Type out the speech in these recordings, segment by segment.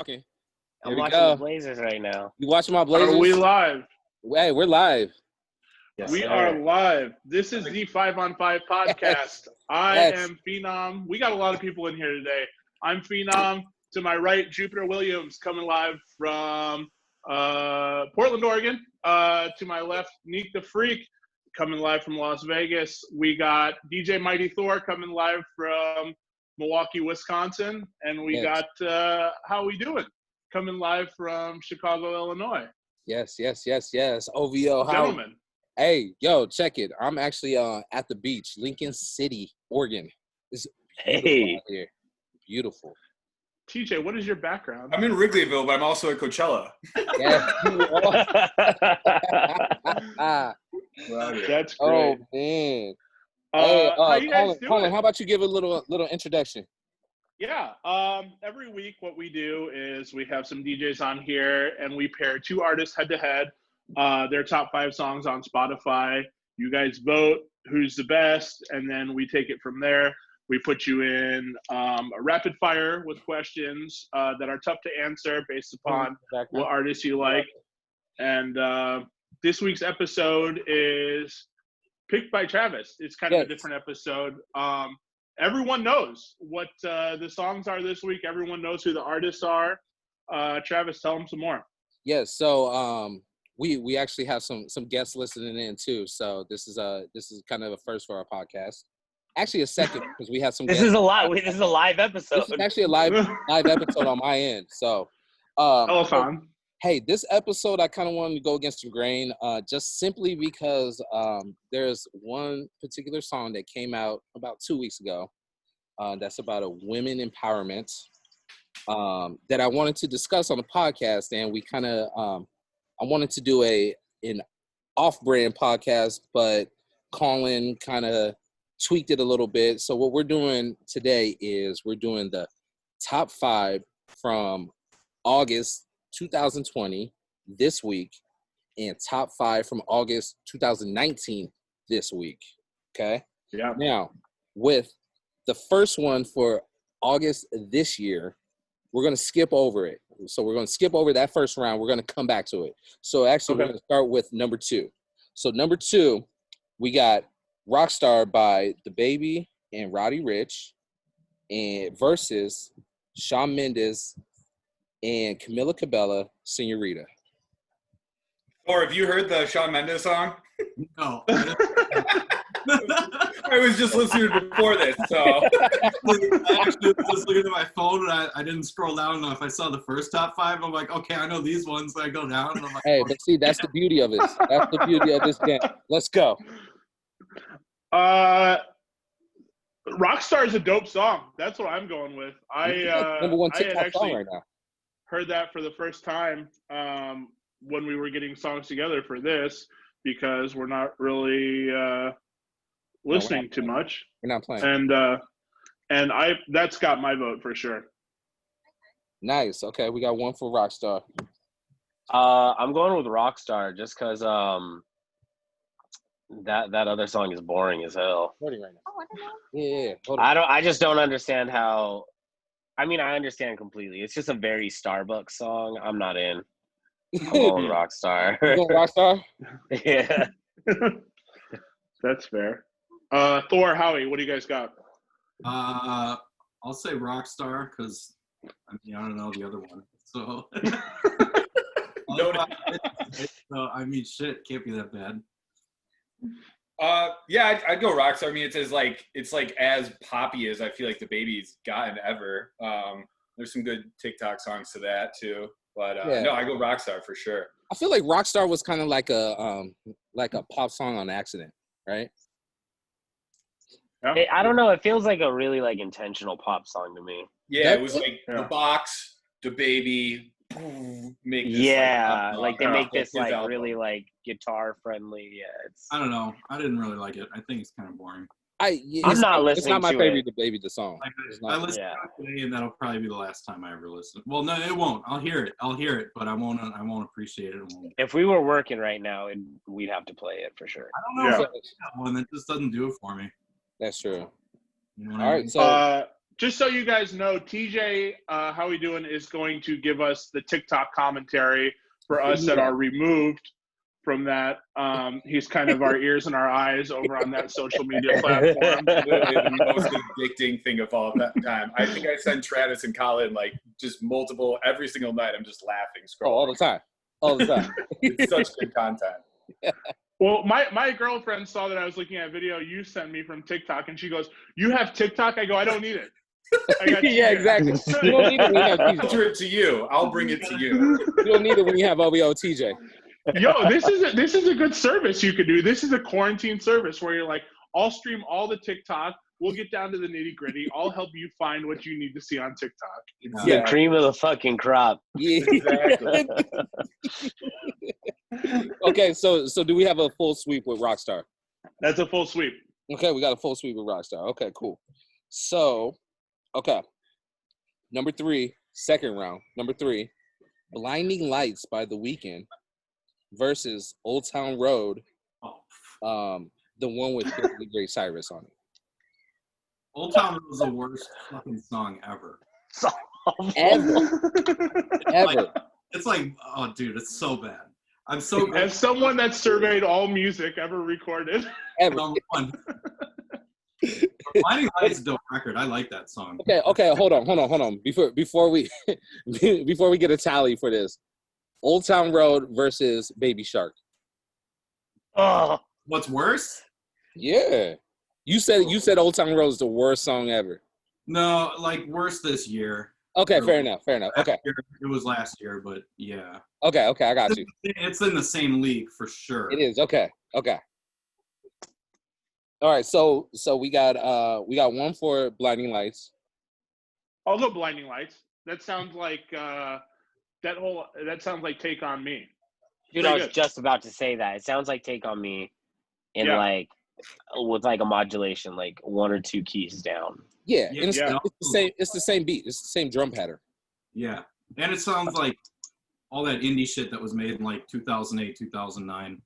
Okay. I'm Here we watching go. the Blazers right now. You watching my Blazers? Are we live? Hey, we're live. Yes, We sir. are live. This is the 5-on-5 podcast. I am Phenom. We got a lot of people in here today. I'm Phenom. To my right, Jupiter Williams coming live from Portland, Oregon. To my left, Neek the Freak coming live from Las Vegas. We got DJ Mighty Thor coming live from Milwaukee, Wisconsin. And we got Howie Doin coming live from Chicago, Illinois. Yes. OVO, Howie. Gentlemen. Hey, yo, check it. I'm actually at the beach, Lincoln City, Oregon. It's beautiful out here. Beautiful. TJ, what is your background? I'm in Wrigleyville, but I'm also at Coachella. Yeah. That's great. Oh man. How you guys doing? Colin, how about you give a little introduction? Yeah. Every week, what we do is we have some DJs on here, and we pair two artists head to head. Their top 5 songs on Spotify. You guys vote who's the best, and then we take it from there. We put you in a rapid fire with questions that are tough to answer based upon what artists you like. And this week's episode is picked by Travis. It's kind of a different episode. Everyone knows what the songs are this week. Everyone knows who the artists are. Travis, tell them some more. Yes. So we actually have some guests listening in too. So this is kind of a first for our podcast. Actually, a second because we have some. This is a live episode. This is actually a live episode on my end. So, hey, this episode I kind of wanted to go against the grain, just simply because there's one particular song that came out about 2 weeks ago. That's about a women empowerment that I wanted to discuss on the podcast, and we kind of I wanted to do an off-brand podcast, but Colin kind of tweaked it a little bit. So what we're doing today is we're doing the top 5 from August 2020 this week and top 5 from August 2019 this week. Okay. Yeah. Now, with the first one for August this year, we're going to skip over it. So we're going to skip over that first round. We're going to come back to it. So actually, we're going to start with number 2. So number 2, we got Rockstar by DaBaby and Roddy Ricch, and versus Shawn Mendes and Camila Cabello, Senorita. Or have you heard the Shawn Mendes song? No. I was just listening before this, so. I actually was just looking at my phone and I didn't scroll down enough. I saw the first top 5. I'm like, okay, I know these ones. So I go down. And I'm like, hey, but see, that's the beauty of it. That's the beauty of this game. Let's go. Rockstar is a dope song. That's what I'm going with. Number 1 I had TikTok song actually right now. heard that for the first time when we were getting songs together for this, because we're not really listening too much. We're not playing. And that's got my vote for sure. Nice. Okay, we got one for Rockstar. I'm going with Rockstar just because that other song is boring as hell. Voting right now. Oh, I don't know. Yeah. Hold on. I just don't understand how. I mean, I understand completely. It's just a very Starbucks song. I'm not in. I'm going Rockstar. You going Rockstar? Yeah. That's fair. Thor, Howie, what do you guys got? I'll say Rockstar because I don't know the other one. So, I mean, shit can't be that bad. Yeah, I'd go Rockstar. I mean, it's like as poppy as I feel like DaBaby's gotten ever. There's some good TikTok songs to that too. But no, I go Rockstar for sure. I feel like Rockstar was kind of like a pop song on accident, right? Yeah. I don't know. It feels like a really intentional pop song to me. Yeah, it was like The Box, DaBaby, make this. They make this his album. really guitar friendly. Yeah, it's. I don't know. I didn't really like it. I think it's kind of boring. I'm not listening. It's not my to favorite it. DaBaby the song. I listened to it today, and that'll probably be the last time I ever listen. Well, no, it won't. I'll hear it, but I won't appreciate it. If we were working right now, we'd have to play it for sure. I don't know if I got one that just doesn't do it for me. That's true. You know All right, so just so you guys know, TJ, Howie Doin is going to give us the TikTok commentary for us that are removed from that. He's kind of our ears and our eyes over on that social media platform. Literally the most addicting thing of all that time. I think I send Travis and Colin like just multiple every single night. I'm just laughing, scrolling. All the time. All the time. It's such good content. Yeah. Well, my girlfriend saw that I was looking at a video you sent me from TikTok, and she goes, "You have TikTok?" I go, "I don't need it." I got yeah, exactly. You don't need it when you have TJ. I'll do it to you. I'll bring it to you. You don't need it when you have OVO TJ. Yo, this is a good service you could do. This is a quarantine service where you're like, I'll stream all the TikTok. We'll get down to the nitty gritty. I'll help you find what you need to see on TikTok. Yeah, cream of the fucking crop. Yeah. Exactly. Okay, so do we have a full sweep with Rockstar? That's a full sweep. Okay, we got a full sweep with Rockstar. Okay, cool. So, okay. Number 3, second round. Number 3, Blinding Lights by The Weeknd versus Old Town Road, the one with Billy Ray Cyrus on it. Old Town Road was the worst fucking song ever. Ever. It's like, oh, dude, it's so bad. I'm so as someone that surveyed all music ever recorded. Ever. Blinding Lights is a dope record. I like that song. Okay. Hold on. Before we get a tally for this, Old Town Road versus Baby Shark. Oh, what's worse? Yeah, you said Old Town Road is the worst song ever. No, like worse this year. Okay, fair enough. Okay, it was last year, but yeah. Okay, I got you. It's in the same league for sure. It is. Okay. All right, so we got one for Blinding Lights. I'll go Blinding Lights. That sounds like Take on Me. Dude, I was just about to say that. It sounds like Take on Me like with like a modulation, like 1 or 2 keys down. Yeah. It's the same beat. It's the same drum pattern. Yeah. And it sounds like all that indie shit that was made in like 2008, 2009.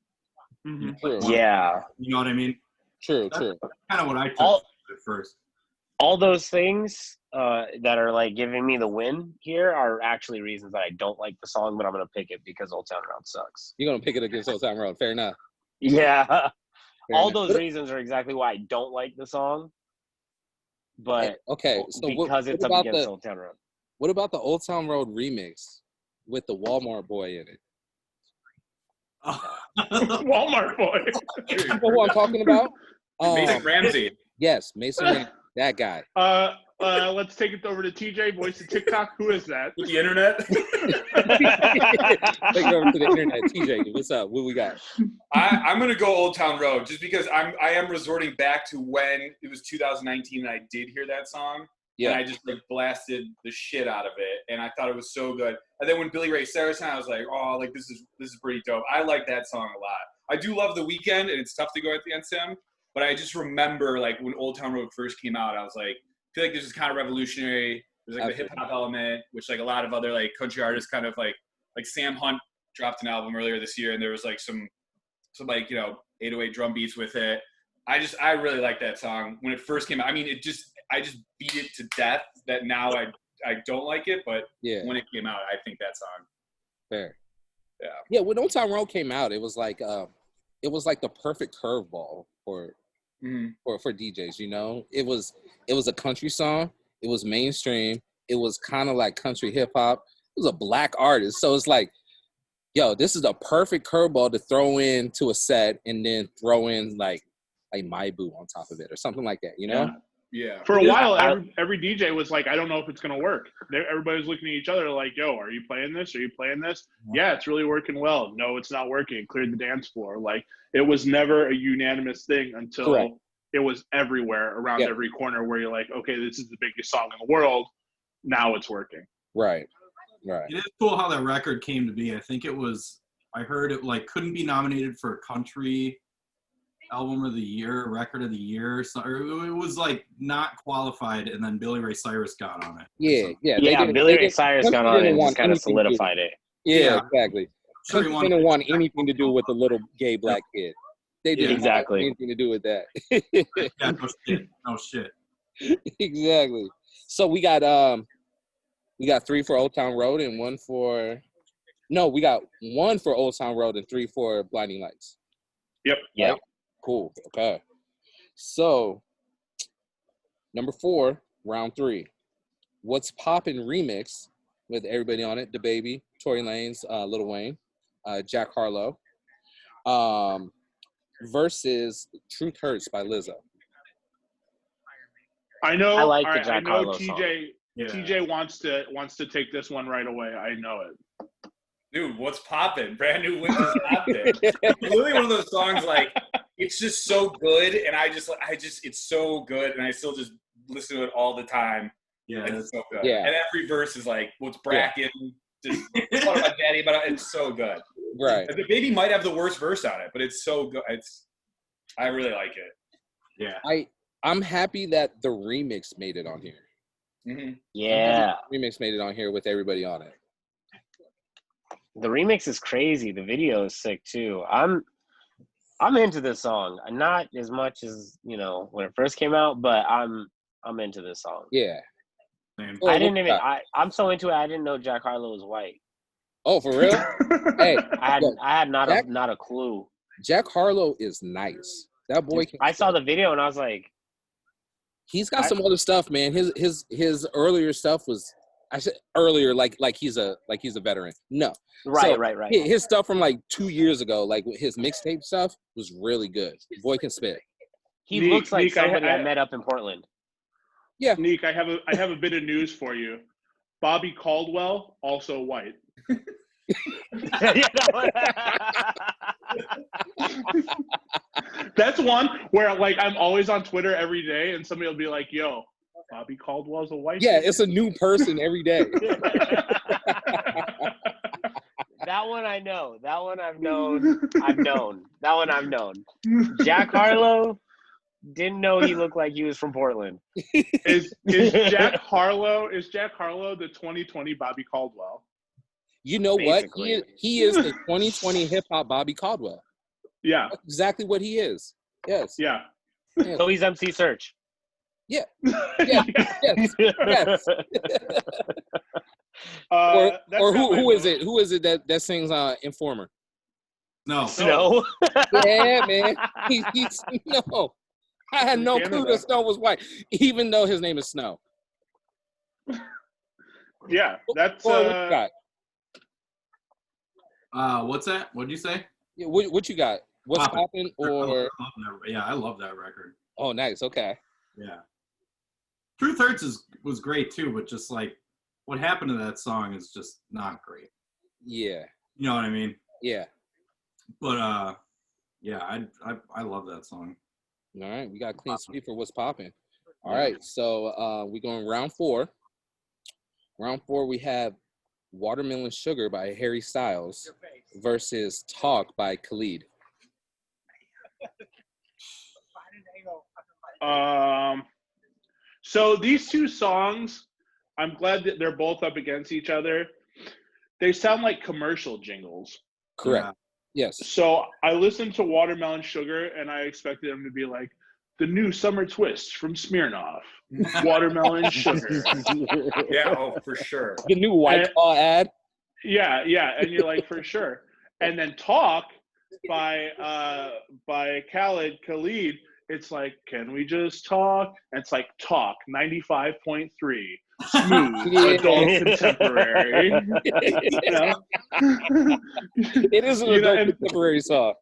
Mm-hmm. Yeah. You know what I mean? True. Kind of what I took at first. All those things that are like giving me the win here are actually reasons that I don't like the song, but I'm going to pick it because Old Town Road sucks. You're going to pick it against Old Town Road. Fair enough. Yeah. All those reasons are exactly why I don't like the song. But okay, so because it's up against Old Town Road. What about the Old Town Road remix with the Walmart boy in it? Walmart boy. You know who I'm talking about? Mason Ramsey. Yes, Mason Ramsey. That guy. Let's take it over to TJ, voice of TikTok. Who is that? The internet. Take it over to the internet. TJ, what's up? What we got? I'm gonna go Old Town Road just because I am resorting back to when it was 2019 and I did hear that song. Yeah. And I just like blasted the shit out of it, and I thought it was so good. And then when Billy Ray Cyrus, I was like, oh, like this is pretty dope. I like that song a lot. I do love The Weeknd, and it's tough to go against him. But I just remember like when Old Town Road first came out, I was like, I feel like this is kind of revolutionary. There's like the hip hop element, which like a lot of other like country artists kind of like Sam Hunt dropped an album earlier this year, and there was like some like 808 drum beats with it. I really like that song when it first came out. I mean, I just beat it to death that now I don't like it, but when it came out, I think that song. Fair. Yeah. Yeah, when Old Town Road came out, it was like the perfect curveball for DJs, It was a country song, it was mainstream, it was kind of like country hip hop. It was a black artist. So it's like, yo, this is a perfect curveball to throw into a set and then throw in like My Boo on top of it or something like that, Yeah. For a while, every DJ was like, I don't know if it's going to work. Everybody was looking at each other like, yo, are you playing this? Are you playing this? Yeah, it's really working well. No, it's not working. It cleared the dance floor. Like, it was never a unanimous thing until it was everywhere around every corner where you're like, okay, this is the biggest song in the world. Now it's working. Right. It is cool how that record came to be. I heard it like couldn't be nominated for a country album of the year, record of the year. So it was like not qualified, and then Billy Ray Cyrus got on it. Yeah. Billy Ray Cyrus got on it and just kind of solidified it. Yeah, exactly. Sure, they didn't want anything to do with the little gay black kid. They didn't want anything to do with that. Yeah, no shit. Exactly. So we got 3 for Old Town Road and 1 for. No, we got 1 for Old Town Road and 3 for Blinding Lights. Yep. Yeah. Right? Cool. Okay. So, number 4, round 3. What's Poppin' remix with everybody on it? DaBaby, Tory Lanez, Lil Wayne, Jack Harlow, versus Truth Hurts by Lizzo. I know. I like the right, Jack I know Harlow TJ. song. Yeah. TJ wants to take this one right away. I know it. Dude, what's poppin'? Brand new Winter's Happening. It's literally one of those songs, like, it's just so good, and I just, it's so good, and I still just listen to it all the time. Yeah, it's so good. Yeah. And every verse is like, what's Bracken? Just talk about daddy, but it's so good. Right. The baby might have the worst verse on it, but it's so good. I really like it. Yeah. I'm happy that the remix made it on here. Mm-hmm. Yeah. The remix made it on here with everybody on it. The remix is crazy. The video is sick too. I'm into this song. Not as much as, when it first came out, but I'm into this song. Yeah. I didn't even I'm so into it I didn't know Jack Harlow was white. Oh, for real? Hey, I had not a clue. Jack Harlow is nice. That boy I saw the video and I was like, he's got some other stuff, man. His earlier stuff was, I said earlier, like he's a veteran. No, right. His stuff from like 2 years ago, like his mixtape stuff, was really good. Boy can spit. He looks like somebody I met up in Portland. Yeah, Neek, I have a bit of news for you. Bobby Caldwell, also white. That's one where, like, I'm always on Twitter every day, and somebody will be like, "Yo, Bobby Caldwell's a white." Yeah, it's a new person every day. That one I know. That one I've known. That one I've known. Jack Harlow, didn't know he looked like he was from Portland. Is Jack Harlow the 2020 Bobby Caldwell? You know Basically. what? He is the 2020 hip hop Bobby Caldwell. Yeah. That's exactly what he is. Yes. Yeah. So he's MC Search. Yeah. Yes. Or who is it? Who is it that sings Informer? No. Snow. Yeah, man. He's no. I had no clue that Snow was white, even though his name is Snow. Yeah, that's what you got? What's that? What'd you say? Yeah, what you got? What's Poppin'? Or I love that record. Oh, nice. Okay. Yeah. Truth Hurts was great too, but just like what happened to that song is just not great. Yeah. You know what I mean? Yeah. But yeah, I love that song. All right, we got clean sweep for What's Poppin'. All right, so we're going round 4. Round 4, we have Watermelon Sugar by Harry Styles versus Talk by Khalid. So these two songs, I'm glad that they're both up against each other. They sound like commercial jingles. Correct. Yeah. Yes. So I listened to Watermelon Sugar, and I expected them to be like, the new summer twist from Smirnoff. Watermelon Sugar. Yeah, oh, for sure. The new White Claw ad. Yeah, and you're like, for sure. And then Talk by Khalid, it's like, can we just talk? And it's like, Talk, 95.3. Smooth, adult contemporary. It is an adult contemporary song.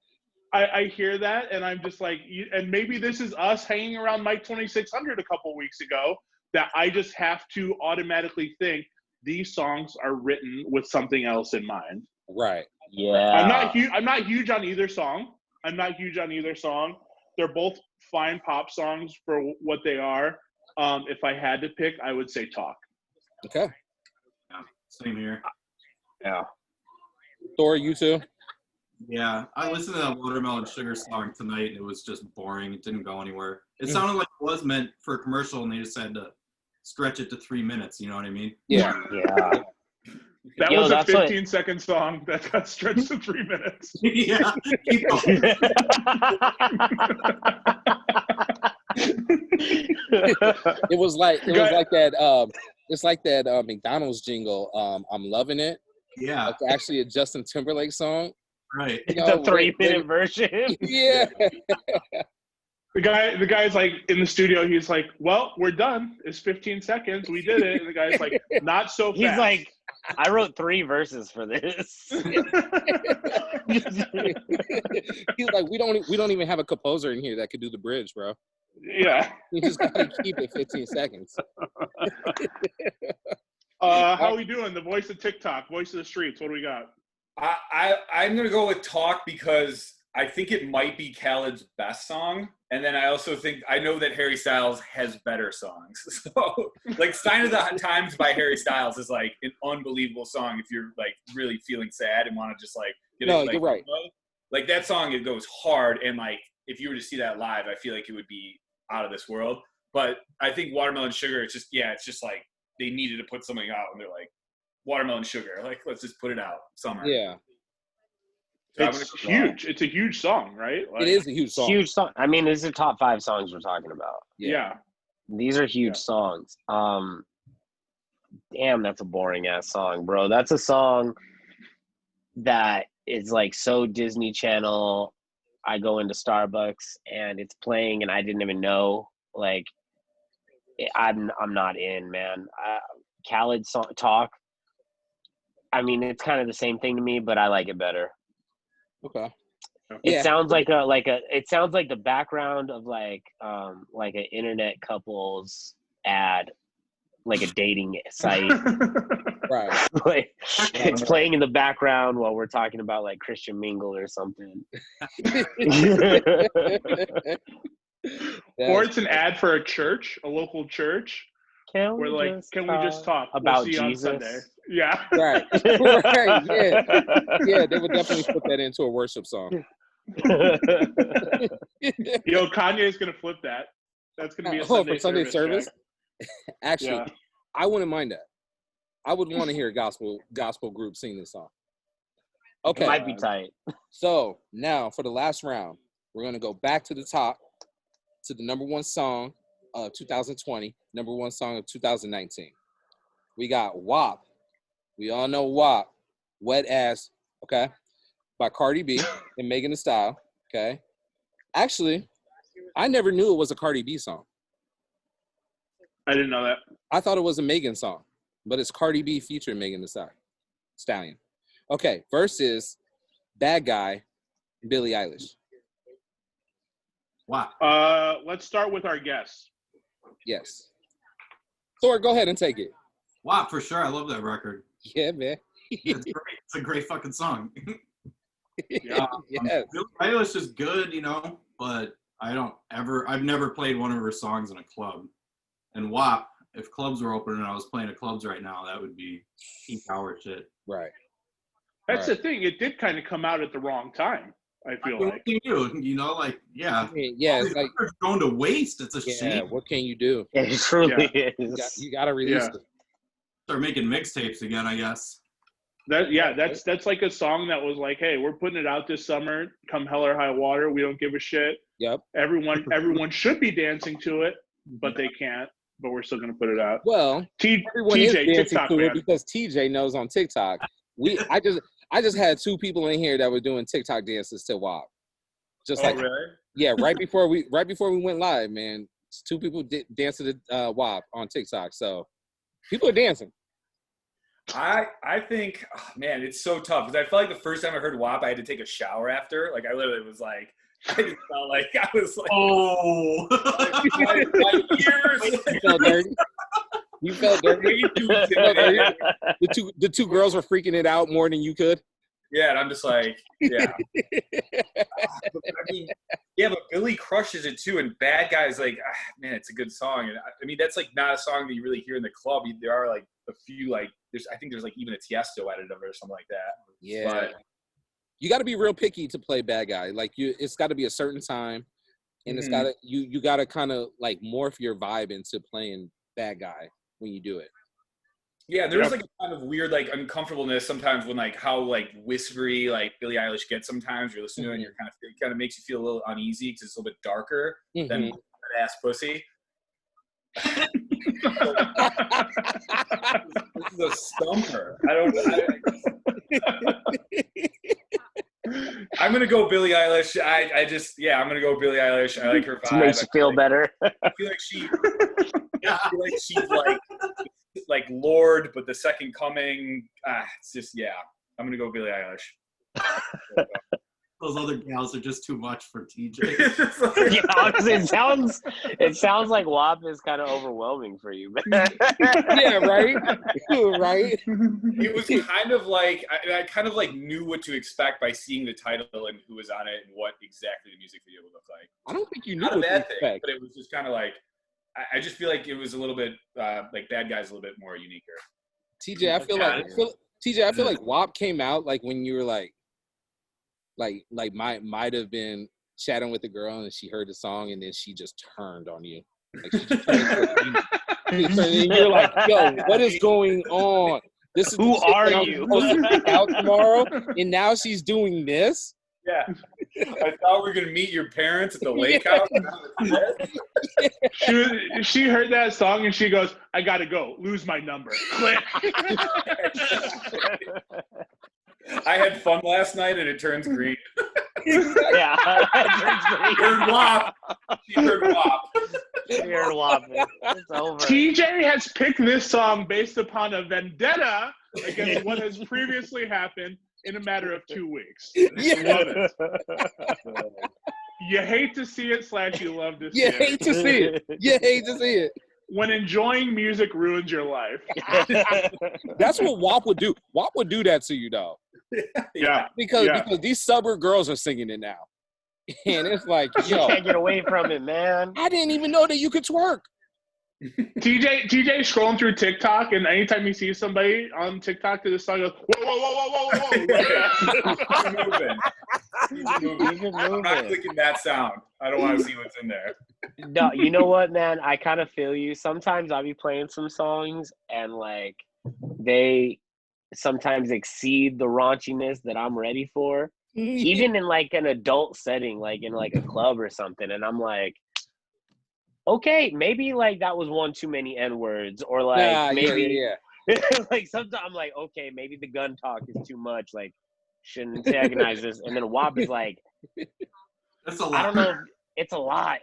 I hear that, and I'm just like, and maybe this is us hanging around Mike 2600 a couple weeks ago, that I just have to automatically think these songs are written with something else in mind. Right. Yeah. I'm not huge on either song. They're both fine pop songs for what they are. If I had to pick, I would say Talk. Okay. Yeah, same here. Yeah. Thor, you too? Yeah, I listened to that Watermelon Sugar song tonight, and it was just boring. It didn't go anywhere. It sounded like it was meant for a commercial, and they just had to stretch it to 3 minutes. You know what I mean? Yeah. Yeah. That was a 15-second song that got stretched to 3 minutes. Yeah. It was like that. It's like that McDonald's jingle. I'm loving it. Yeah. It's actually a Justin Timberlake song. Right. It's a 3-minute version. Yeah. The guy's like in the studio. He's like, "Well, we're done. It's 15 seconds. We did it." And the guy's like, "Not so fast." He's like, "I wrote 3 verses for this." He's like, "We don't even have a composer in here that could do the bridge, bro. Yeah. You just gotta keep it 15 seconds." How we doing? The voice of TikTok, voice of the streets. What do we got? I'm gonna go with Talk because I think it might be Khaled's best song, and then I also think I know that Harry Styles has better songs. So, like, Sign of the Times by Harry Styles is like an unbelievable song if you're like really feeling sad and want to just like get No, it. Like, you're right. Like that song, it goes hard, and like if you were to see that live, I feel like it would be out of this world. But I think Watermelon Sugar, it's just like they needed to put something out, and they're like, Watermelon Sugar, like let's just put it out summer. Yeah. So it's huge. It's a huge song, right? Like, it is a huge song. Huge song. I mean, these are top 5 songs we're talking about. Yeah. These are huge songs. Damn, that's a boring ass song, bro. That's a song that is like so Disney Channel. I go into Starbucks and it's playing, and I didn't even know. Like, I'm not in, man. Khaled's song, Talk. I mean, it's kind of the same thing to me, but I like it better. Okay. It sounds like it sounds like the background of like an internet couples ad, like a dating site. Right. Like, it's playing in the background while we're talking about like Christian Mingle or something. Or it's an ad for a church, a local church. Can we just talk about we'll see you Jesus? on Sunday. Yeah. Right. Right. Yeah. Yeah, they would definitely put that into a worship song. Yo, Kanye's gonna flip that. That's gonna be a Sunday service. Actually, I wouldn't mind that. I would want to hear a gospel group sing this song. Okay. It might be tight. So now for the last round, we're gonna go back to the top to the number 1 song of 2020, number 1 song of 2019. We got WAP. We all know WAP, Wet Ass, okay, by Cardi B and Megan Thee Stallion, okay. Actually, I never knew it was a Cardi B song. I didn't know that. I thought it was a Megan song, but it's Cardi B featuring Megan Thee Stallion. Okay, versus Bad Guy, Billie Eilish. Wow. Let's start with our guests. Yes. Thor, go ahead and take it. Wow, for sure. I love that record. Yeah, man. It's great. It's a great fucking song. Yes. Billie Eilish is good, you know, but I've never played one of her songs in a club. And WAP, if clubs were open and I was playing at clubs right now, that would be peak hour shit. Right. That's the thing. It did kind of come out at the wrong time, I feel like. What can you do? You know, like, yeah. Yeah, it's like going to waste. It's a shame. What can you do? It truly is. You got to release it. Start making mixtapes again, I guess. That's like a song that was like, hey, we're putting it out this summer. Come hell or high water, we don't give a shit. Yep. Everyone should be dancing to it, but they can't. But we're still gonna put it out. Well, everyone is dancing TikTok, to it because TJ knows on TikTok. I just had 2 people in here that were doing TikTok dances to WAP. Just like really? Yeah, right before we went live, man. 2 people dancing to WAP on TikTok. So people are dancing. I think, man, it's so tough because I felt like the first time I heard WAP, I had to take a shower after. Like I literally was like, I just felt like I was like, oh, my ears. You felt dirty. You felt dirty. The 2 girls were freaking it out more than you could. Yeah, and I'm just like, yeah. I mean, yeah, but Billy crushes it too, and Bad Guy's like, man, it's a good song. And I mean, that's like not a song that you really hear in the club. There are like a few, like I think there's like even a Tiesto edit of it or something like that. Yeah. But you got to be real picky to play Bad Guy. Like it's got to be a certain time, and it's got to you got to kind of like morph your vibe into playing Bad Guy when you do it. Yeah, there's like a kind of weird like uncomfortableness sometimes when like how like whispery like Billie Eilish gets sometimes. You're listening to it and it kind of makes you feel a little uneasy because it's a little bit darker than ass pussy. This is a stumper. I'm gonna go Billie Eilish. I'm gonna go Billie Eilish. I like her vibe. It makes you feel better. I feel like she's like Lord, but the second coming. It's just I'm gonna go Billie Eilish. Those other gals are just too much for TJ. Yeah, honestly, it sounds like WAP is kind of overwhelming for you, man. Yeah, right. Right. It was kind of like I kind of like knew what to expect by seeing the title and who was on it and what exactly the music video would look like. I don't think you knew Not what a bad to thing, expect. but it was just kind of like I just feel like it was a little bit like Bad Guy's a little bit more uniquer. TJ, I feel like WAP came out like when you were like might have been chatting with a girl and she heard the song and then she just turned on you. Like she just turned and you're like, yo, what is going on? This is Who are you? Supposed to pick out tomorrow, and now she's doing this. Yeah, I thought we were gonna meet your parents at the lake house. She heard that song and she goes, "I gotta go. Lose my number." Click. I had fun last night and it turns green. Yeah, it turns green. She heard WAP. She heard WAP. She heard WAP. It's over. TJ has picked this song based upon a vendetta against what has previously happened in a matter of 2 weeks. Yeah. You hate to see it / you love to see You it. hate to see it. You hate to see it. When enjoying music ruins your life. That's what WAP would do. WAP would do that to you, though. Yeah. Because these suburb girls are singing it now. And it's like, You yo, can't get away from it, man. I didn't even know that you could twerk. TJ scrolling through TikTok, and anytime he sees somebody on TikTok to this song, goes, whoa. He's moving. I'm not clicking that sound. I don't want to see what's in there. No, you know what, man? I kind of feel you. Sometimes I'll be playing some songs, and like they sometimes exceed the raunchiness that I'm ready for, even in like an adult setting, like in like a club or something. And I'm like, okay, maybe like that was one too many N-words, or like maybe like sometimes I'm like, okay, maybe the gun talk is too much, like shouldn't antagonize this. And then WAP is like, That's a lot. I don't know, it's a lot,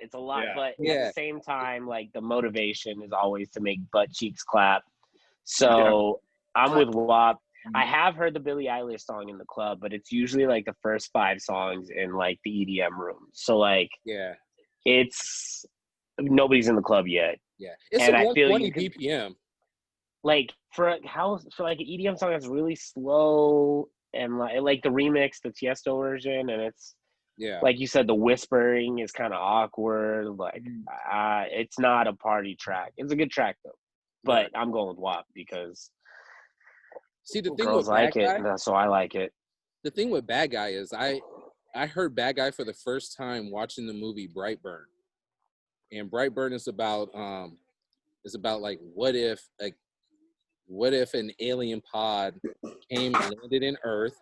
but at the same time, like the motivation is always to make butt cheeks clap. So I'm with WAP. I have heard the Billie Eilish song in the club, but it's usually like the first 5 songs in like the EDM room. So like, it's nobody's in the club yet. Yeah, it's and a I feel 120 BPM. Like for like an EDM song that's really slow, and like the remix, the Tiesto version, and it's like you said, the whispering is kind of awkward. Like it's not a party track. It's a good track though, but I'm going with WAP because see the thing girls with Bad like Guy, it, so I like it. The thing with Bad Guy is I heard Bad Guy for the first time watching the movie Brightburn. And Brightburn is about like what if an alien pod came and landed in Earth,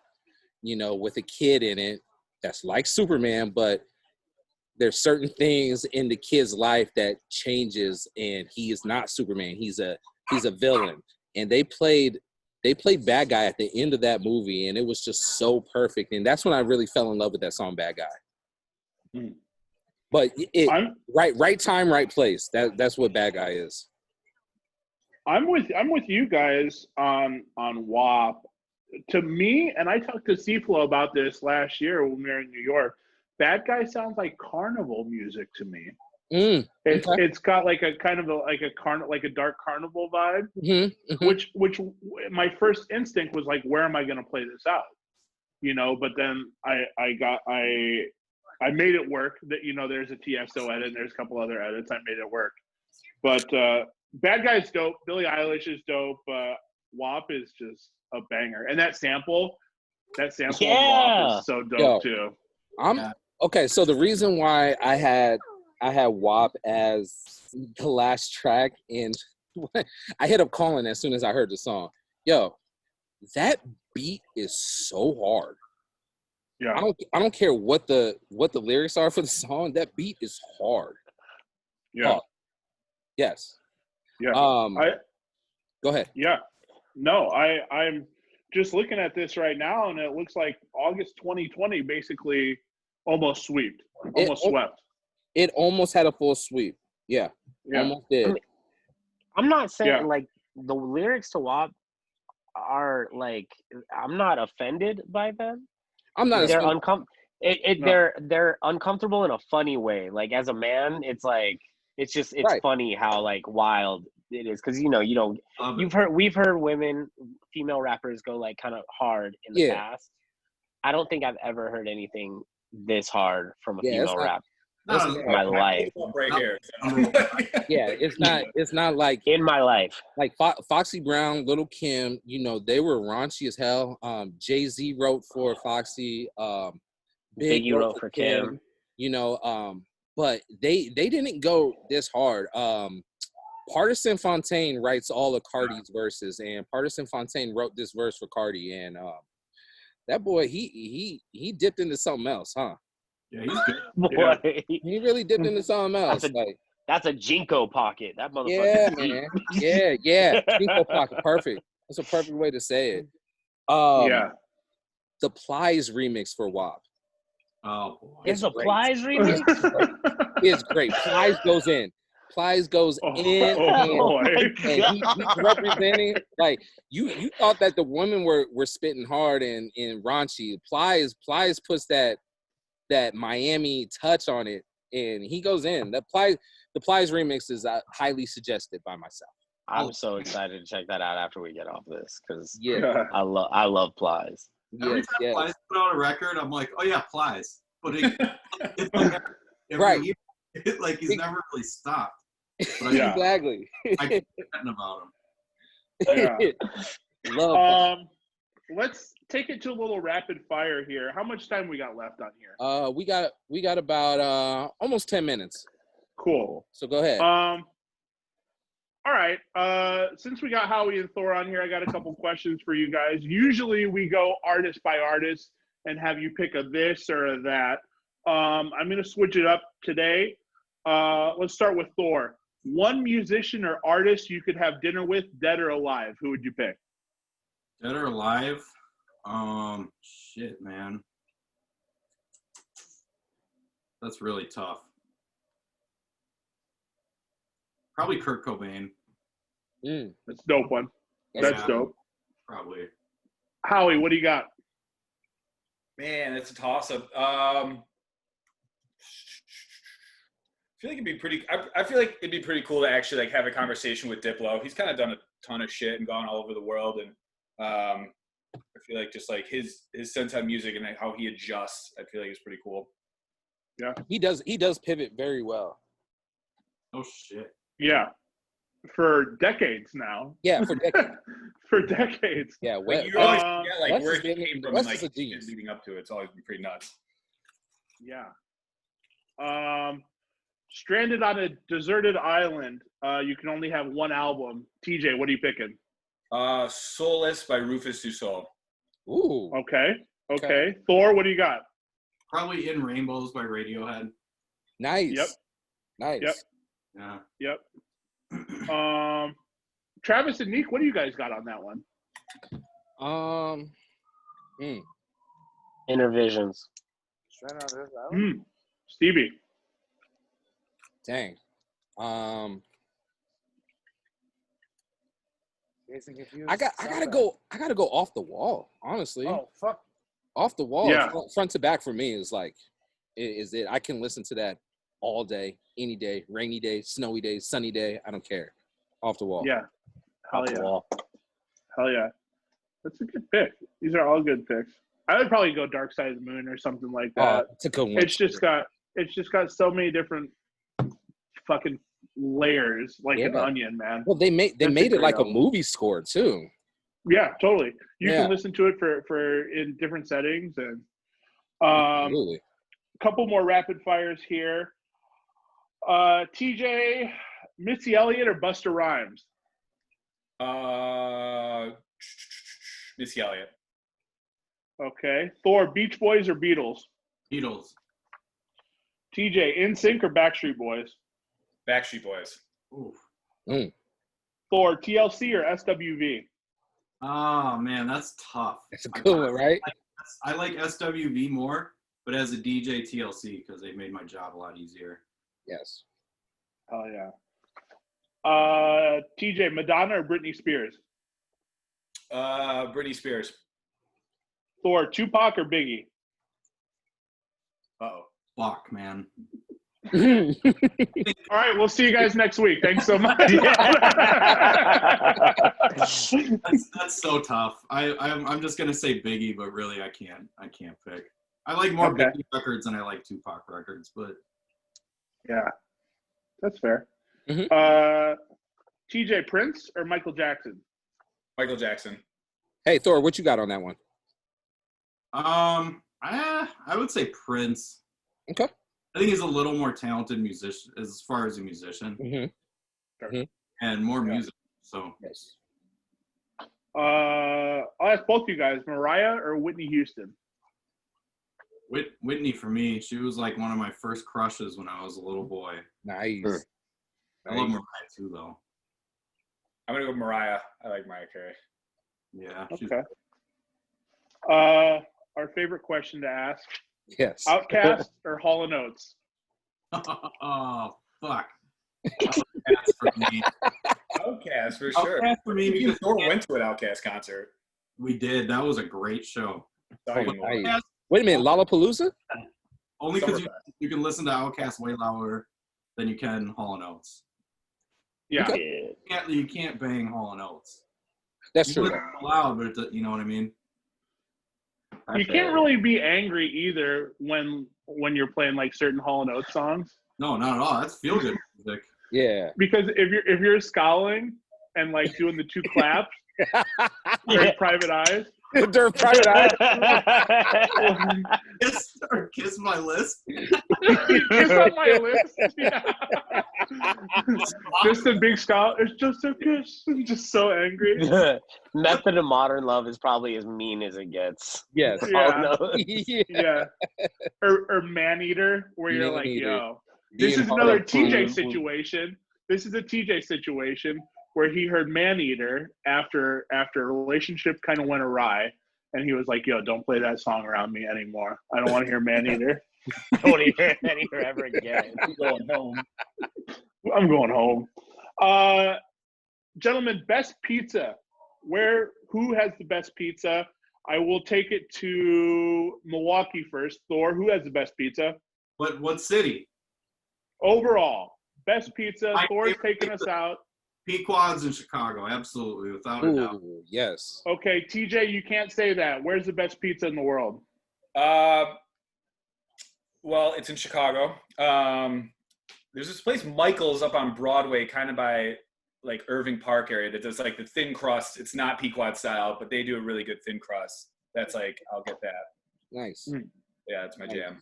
you know, with a kid in it that's like Superman, but there's certain things in the kid's life that changes, and he is not Superman. He's a villain. And they played Bad Guy at the end of that movie, and it was just so perfect. And that's when I really fell in love with that song Bad Guy. Mm. But right time, right place. That's what Bad Guy is. I'm with you guys on WAP. To me, and I talked to C-Flow about this last year when we were in New York. Bad Guy sounds like carnival music to me. It's got like a kind of like a dark carnival vibe. Mm-hmm. Which my first instinct was like, where am I going to play this out? You know, but then I made it work. That, you know, there's a Tiesto edit and there's a couple other edits. I made it work. But Bad Guy's dope. Billie Eilish is dope. WAP is just a banger. And that sample of WAP is so dope too. Okay, so the reason why I had WAP as the last track, and I hit up Colin as soon as I heard the song. Yo, that beat is so hard. Yeah. I don't care what the lyrics are for the song. That beat is hard. Yeah. Yes. Yeah. Go ahead. Yeah. No, I'm just looking at this right now, and it looks like August 2020 basically almost swept. It almost had a full sweep. Yeah. Almost did. I mean, I'm not saying like the lyrics to WAP are like, I'm not offended by them. I'm not. They're they're uncomfortable in a funny way. Like as a man, it's like it's funny how like wild it is, because we've heard female rappers go like kind of hard in the past. I don't think I've ever heard anything this hard from a female rap. In my life. Right here. It's not like in my life. Like Foxy Brown, Lil' Kim, they were raunchy as hell. Jay-Z wrote for Foxy. Biggie wrote for Kim. But they didn't go this hard. Partisan Fontaine writes all of Cardi's verses, and Partisan Fontaine wrote this verse for Cardi, and that boy he dipped into something else, huh? Yeah, he's good. Boy. He really dipped into something else. That's a Jinko pocket. That motherfucker. Yeah, man. Yeah. Jinko pocket. Perfect. That's a perfect way to say it. The Plies remix for WAP. Oh, boy. It's a Plies remix? It's great. Plies goes in. Plies goes in. And he's representing. Like, you thought that the women were spitting hard and raunchy. Plies puts that Miami touch on it, and he goes in. The Plies remix is highly suggested by myself. I'm so excited to check that out after we get off this, because I love Plies. Every time Plies put out a record, I'm like, oh yeah, Plies. But it's like right. Like he's never really stopped. But exactly. I keep forgetting about him. Love. Let's take it to a little rapid fire here. How much time we got left on here? We got about almost 10 minutes. Cool. So go ahead. All right. Since we got Howie and Thor on here, I got a couple questions for you guys. Usually we go artist by artist and have you pick a this or a that. I'm going to switch it up today. Let's start with Thor. One musician or artist you could have dinner with, dead or alive. Who would you pick? Dead or alive? Shit, man. That's really tough. Probably Kurt Cobain. That's a dope one. That's dope. Probably. Howie, what do you got? Man, it's a toss-up. I feel like it'd be pretty. I feel like it'd be pretty cool to actually like have a conversation with Diplo. He's kind of done a ton of shit and gone all over the world, and I feel like just like his sense on music and how he adjusts, I feel like it's pretty cool. Yeah, he does pivot very well. Oh shit. Yeah, for decades now. Yeah, for decades. For decades. Yeah, like you always forget like where he came from and like leading up to it. It's always been pretty nuts. Yeah. Stranded on a deserted island. You can only have one album. TJ, what are you picking? Soulless by Rufus Du Sol. Ooh. Okay. Thor, what do you got? Probably In Rainbows by Radiohead. Nice. Yep. Nice. Yep. Yeah. Yep. Travis and Neek, what do you guys got on that one? Intervisions. Stevie. Dang. I gotta go off the wall, honestly. Oh fuck. Off the wall. Yeah. Front to back for me is like is it. I can listen to that all day, any day, rainy day, snowy day, sunny day. I don't care. Off the wall. Yeah. Off the wall. Hell yeah. That's a good pick. These are all good picks. I would probably go Dark Side of the Moon or something like that. It's a good one. It's just got so many different fucking layers, like an onion, man. Well, they made it like a movie score too. Yeah, totally. You can listen to it for in different settings, and absolutely. Couple more rapid fires here. TJ, Missy Elliott or Busta Rhymes? Missy Elliott. Okay. Thor, Beach Boys or Beatles? Beatles. TJ, NSYNC or Backstreet Boys? Backstreet Boys. Ooh. Thor, TLC or SWV? Oh man, that's tough. That's a good one, right? I like SWV more, but as a DJ, TLC, because they made my job a lot easier. Yes. Oh yeah. TJ, Madonna or Britney Spears? Britney Spears. Thor, Tupac or Biggie? Uh-oh. Fuck, man. All right, we'll see you guys next week. Thanks so much. That's so tough. I'm just gonna say Biggie, but really I can't pick. I like more Biggie records than I like Tupac records, but yeah, that's fair. Mm-hmm. TJ, Prince or Michael Jackson? Michael Jackson. Hey, Thor, what you got on that one? I would say Prince. Okay. I think he's a little more talented musician as far as a musician, and more music. So yes. I'll ask both you guys: Mariah or Whitney Houston? Whitney for me. She was like one of my first crushes when I was a little boy. Nice. I love Mariah too, though. I'm gonna go Mariah. I like Mariah Carey. Yeah. Okay. Our favorite question to ask. Yes. Outkast or Hall & Oates? Oh, fuck. Outkast for me. Outkast for sure. Outkast for me because Thor went to an Outkast concert. We did. That was a great show. Nice. Wait a minute, Lollapalooza? Only because you can listen to Outkast way louder than you can Hall & Oates. Yeah. Okay. You can't bang Hall & Oates. That's true. Loud, but you know what I mean? You can't really be angry either when you're playing like certain Hall & Oates songs. No, not at all. That's feel good music. Yeah. Because if you're scowling and like doing the two claps, during Private Eyes. During Private Eyes. Kiss my list. Kiss on my list. Yeah. Just a big scowl. It's just a kiss. I'm just so angry. Method of Modern Love is probably as mean as it gets. Yes. Yeah. Yeah. Or Man Eater, where you're like, yo, this is another TJ situation. This is a TJ situation where he heard Man Eater after a relationship kind of went awry, and he was like, yo, don't play that song around me anymore. I don't want to hear Man Eater. I don't want to hear Man Eater ever again. I'm going home. Gentlemen, best pizza. Who has the best pizza? I will take it to Milwaukee first. Thor, who has the best pizza? What city? Overall, best pizza. Thor's taking us out. Pequod's in Chicago, absolutely, without a doubt. Yes. Okay, TJ, you can't say that. Where's the best pizza in the world? Well, it's in Chicago. There's this place, Michael's, up on Broadway, kind of by like Irving Park area, that does like the thin crust. It's not Pequod style, but they do a really good thin crust. That's like, I'll get that. Nice. Yeah, it's my jam.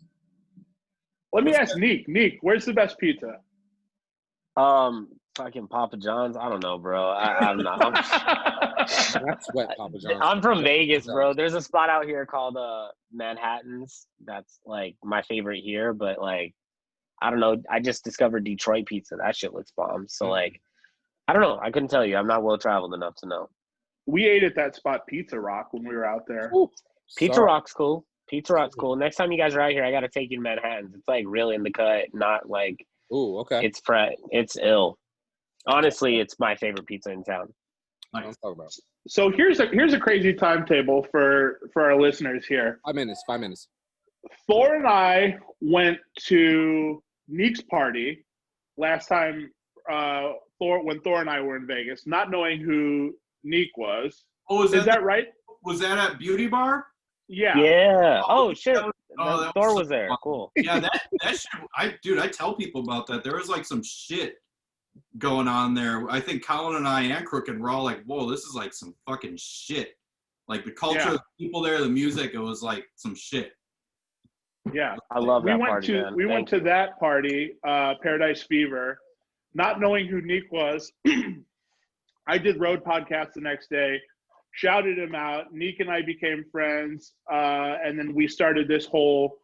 Let me ask Neek. Neek, where's the best pizza? Fucking Papa John's. I don't know, bro. I'm not. That's what Papa John's. I'm from Vegas, bro. There's a spot out here called Manhattan's. That's like my favorite here, but like, I don't know. I just discovered Detroit pizza. That shit looks bomb. So like, I don't know. I couldn't tell you. I'm not well traveled enough to know. We ate at that spot, Pizza Rock, when we were out there. Ooh, Pizza Rock's cool. Pizza Rock's cool. Next time you guys are out here, I got to take you to Manhattan's. It's like really in the cut, not like. Ooh, okay. It's ill. Honestly, it's my favorite pizza in town. Nice. So here's a crazy timetable for our listeners here. 5 minutes. Thor and I went to Neek's party last time. When Thor and I were in Vegas, not knowing who Neek was. Oh, is that right? Was that at Beauty Bar? Yeah. Yeah. Oh shit. Thor was there. Fun. Cool. Yeah, that shit. I tell people about that. There was like some shit going on there. I think Colin and I and Crooked were all like, whoa, this is like some fucking shit. Like the culture of the people there, the music, it was like some shit. Yeah. I love that party. We went to that party, Paradise Fever, not knowing who Neek was. I did Road Podcast the next day, shouted him out. Neek and I became friends, and then we started this whole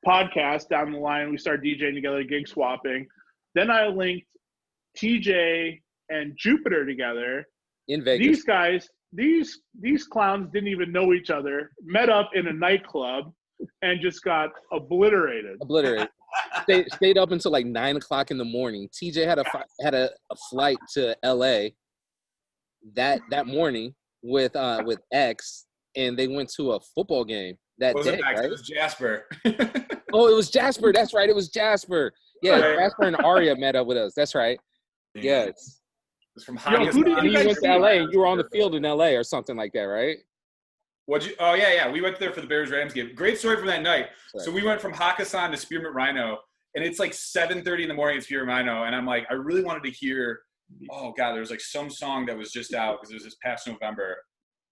podcast down the line. We started DJing together, gig swapping. Then I linked TJ and Jupiter together. In Vegas. These guys, these clowns didn't even know each other, met up in a nightclub, and just got obliterated. Stayed up until like 9 o'clock in the morning. TJ had a flight to LA that morning with X, and they went to a football game that day. Right? It was Jasper. Oh, it was Jasper. That's right. It was Jasper. Yeah, right. Jasper and Aria met up with us. That's right. Yes. It was from who did you guys went to LA? You were on the field in LA or something like that, right? Oh yeah. We went there for the Bears-Rams game. Great story from that night. Right. So we went from Hakkasan to Spearmint Rhino, and it's like 7:30 in the morning at Spearmint Rhino, and I'm like, I really wanted to hear. Oh God, there was like some song that was just out because it was this past November.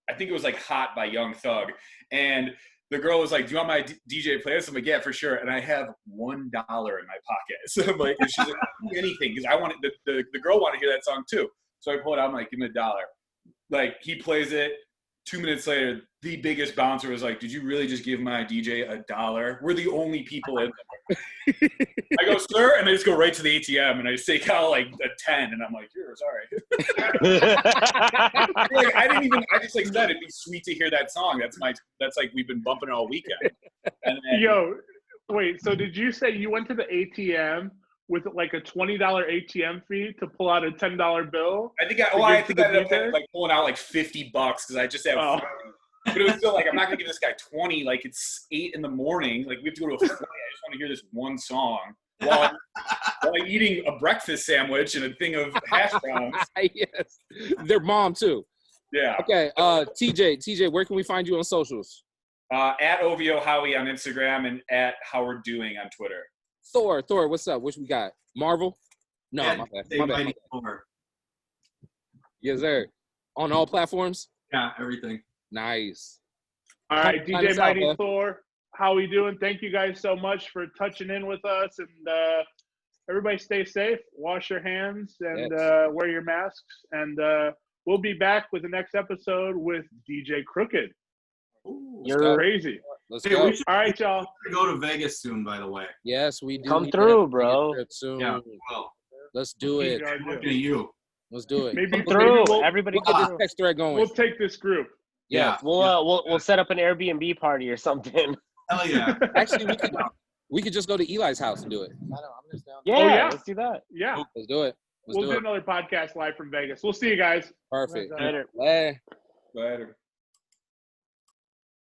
I think it was like Hot by Young Thug, and the girl was like, "Do you want my DJ playlist?" I'm like, "Yeah, for sure." And I have $1 in my pocket, so I'm like, and she's like, "Anything," because I wanted the girl wanted to hear that song too. So I pull it out. I'm like, "Give me $1." Like he plays it. 2 minutes later, the biggest bouncer was like, "Did you really just give my DJ $1? We're the only people in there." I go, "Sir," and I just go right to the ATM and I just take out like a 10, and I'm like, "Here, sorry." Like I just like said it'd be sweet to hear that song. That's like we've been bumping it all weekend. And then, Yo, wait. So did you say you went to the ATM with like a $20 ATM fee to pull out a $10 bill? I think I ended up like pulling out like $50 because I just have. But it was still like, I'm not gonna give this guy 20. Like it's 8 in the morning. Like we have to go to a 40. I just want to hear this one song while I'm eating a breakfast sandwich and a thing of hash browns. Yes, their mom too. Yeah. Okay. TJ, where can we find you on socials? At OVO Howie on Instagram and at Howard Doing on Twitter. Thor, what's up? What we got? Marvel? No, yeah, my bad. Yes, sir. On all platforms? Yeah, everything. Nice. All right, DJ Mighty Thor, how we doing? Thank you guys so much for touching in with us, and everybody stay safe, wash your hands, and wear your masks, and we'll be back with the next episode with DJ Crooked. Ooh, you're crazy. Let's go. All right, y'all. We're going to go to Vegas soon, by the way. Yes, we do. Come through, bro. Soon. Yeah, well. Let's do it. Let's do it. Maybe through. Everybody get this text thread going. We'll take this group. Yeah. We'll set up an Airbnb party or something. Hell yeah. Actually, we could just go to Eli's house and do it. I know, I'm just down. Yeah, let's do that. Yeah. Let's do it. We'll do another podcast live from Vegas. We'll see you guys. Perfect. Later. Bye. Later.